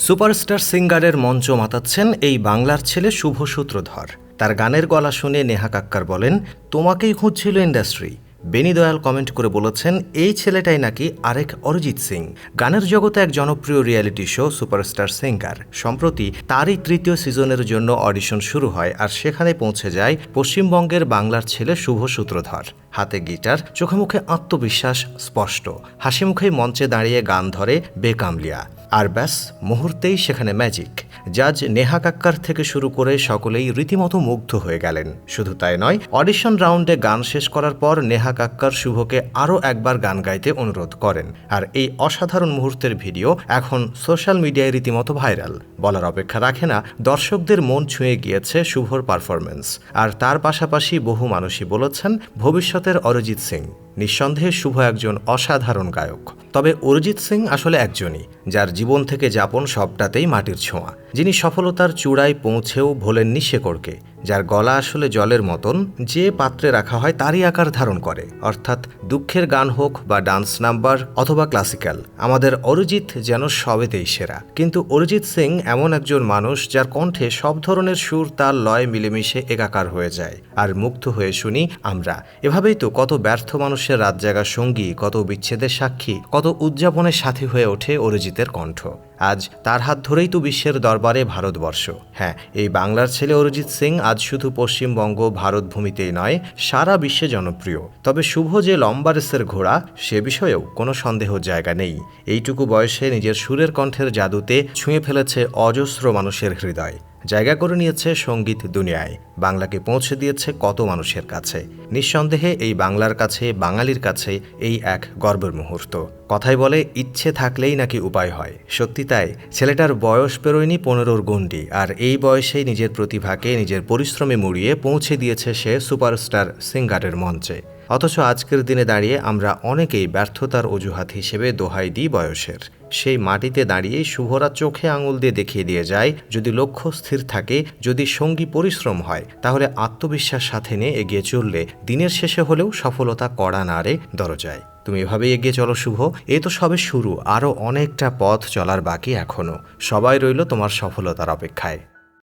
Superstar সিঙ্গারের মঞ্চ মাতাচ্ছেন এই বাংলার ছেলে শুভ সূত্রধর। তার গানের গলা শুনে নেহা কাক্কার বলেন, তোমাকেই খুঁজছিল ইন্ডাস্ট্রি। বেনি দয়াল কমেন্ট করে বলেছেন, এই ছেলেটাই নাকি আরেক অরিজিৎ সিং। গানের জগতে এক জনপ্রিয় রিয়েলিটি শো সুপারস্টার সিঙ্গার সম্প্রতি তারই তৃতীয় সিজনের জন্য অডিশন শুরু হয়, আর সেখানে পৌঁছে যায় পশ্চিমবঙ্গের বাংলার ছেলে শুভ সূত্রধর। হাতে গিটার, চোখে মুখে আত্মবিশ্বাস স্পষ্ট, হাসি মুখেই মঞ্চে দাঁড়িয়ে গান ধরে বেকামলিয়া। আর ব্যাস, মুহূর্তেই সেখানে ম্যাজিক। জাজ নেহা কাক্কার থেকে শুরু করে সকলেই রীতিমতো মুগ্ধ হয়ে গেলেন। শুধু তাই নয়, অডিশন রাউন্ডে গান শেষ করার পর নেহা কাক্কার শুভকে আরও একবার গান গাইতে অনুরোধ করেন। আর এই অসাধারণ মুহূর্তের ভিডিও এখন সোশ্যাল মিডিয়ায় রীতিমতো ভাইরাল। বলার অপেক্ষা রাখে না, দর্শকদের মন ছুঁয়ে গিয়েছে শুভর পারফরমেন্স। আর তার পাশাপাশি বহু মানুষই বলেছেন, ভবিষ্যতের অরিজিৎ সিং। নিঃসন্দেহে শুভ একজন অসাধারণ গায়ক। তবে অরিজিৎ সিং আসলে একজনই, যার জীবন থেকে যাপন সবটাতেই মাটির ছোঁয়া, যিনি সফলতার চূড়ায় পৌঁছেও ভোলেননি শেকড়কে, যার গলা আসলে জলের মতন, যে পাত্রে রাখা হয় তারই আকার ধারণ করে। অর্থাৎ দুঃখের গান হোক বা ডান্স নাম্বার অথবা ক্লাসিক্যাল, আমাদের অরিজিৎ যেন সবেতেই সেরা। কিন্তু অরিজিৎ সিং এমন একজন মানুষ যার কণ্ঠে সব ধরনের সুর, তাল, লয় মিলেমিশে একাকার হয়ে যায়, আর মুগ্ধ হয়ে শুনি আমরা। এভাবেই তো কত ব্যর্থ মানুষের রাত জাগা সঙ্গী, কত বিচ্ছেদের সাক্ষী, কত উদযাপনের সাথী হয়ে ওঠে অরিজিতের কণ্ঠ। আজ তার হাত ধরেই তো বিশ্বের দরবারে ভারতবর্ষ। হ্যাঁ, এই বাংলার ছেলে অরিজিৎ সিং আজ শুধু পশ্চিমবঙ্গ, ভারত ভূমিতেই নয়, সারা বিশ্বে জনপ্রিয়। তবে শুভ যে লম্বা রেসের ঘোড়া, সে বিষয়েও কোনো সন্দেহ জায়গা নেই। এইটুকু বয়সে নিজের সুরের কণ্ঠের জাদুতে ছুঁয়ে ফেলেছে অজস্র মানুষের হৃদয়, জায়গা করে নিয়েছে সঙ্গীত দুনিয়ায়, বাংলাকে পৌঁছে দিয়েছে কত মানুষের কাছে। নিঃসন্দেহে এই বাংলার কাছে, বাঙালির কাছে এই এক গর্বের মুহূর্ত। কথাই বলে, ইচ্ছে থাকলেই নাকি উপায় হয়। সত্যি তাই, ছেলেটার বয়স পেরোয়নি 15-র গণ্ডি, আর এই বয়সেই নিজের প্রতিভাকে নিজের পরিশ্রমে মুড়িয়ে পৌঁছে দিয়েছে সে সুপারস্টার সিঙ্গারের মঞ্চে। অথচ আজকের দিনে দাঁড়িয়ে আমরা অনেকেই ব্যর্থতার অজুহাত হিসেবে দোহাই দিই বয়সের। সেই মাটিতে দাঁড়িয়ে শুভরা চোখে আঙুল দিয়ে দেখিয়ে দিয়ে যায়, যদি লক্ষ্য স্থির থাকে, যদি সঙ্গী পরিশ্রম হয়, তাহলে আত্মবিশ্বাস সাথে নিয়ে এগিয়ে চললে দিনের শেষে হলেও সফলতা কড়া নাড়ে দরজায়। তুমি এভাবেই এগিয়ে চলো শুভ। এ তো সবে শুরু, আরও অনেকটা পথ চলার বাকি এখনো। সবাই রইল তোমার সফলতার অপেক্ষায়।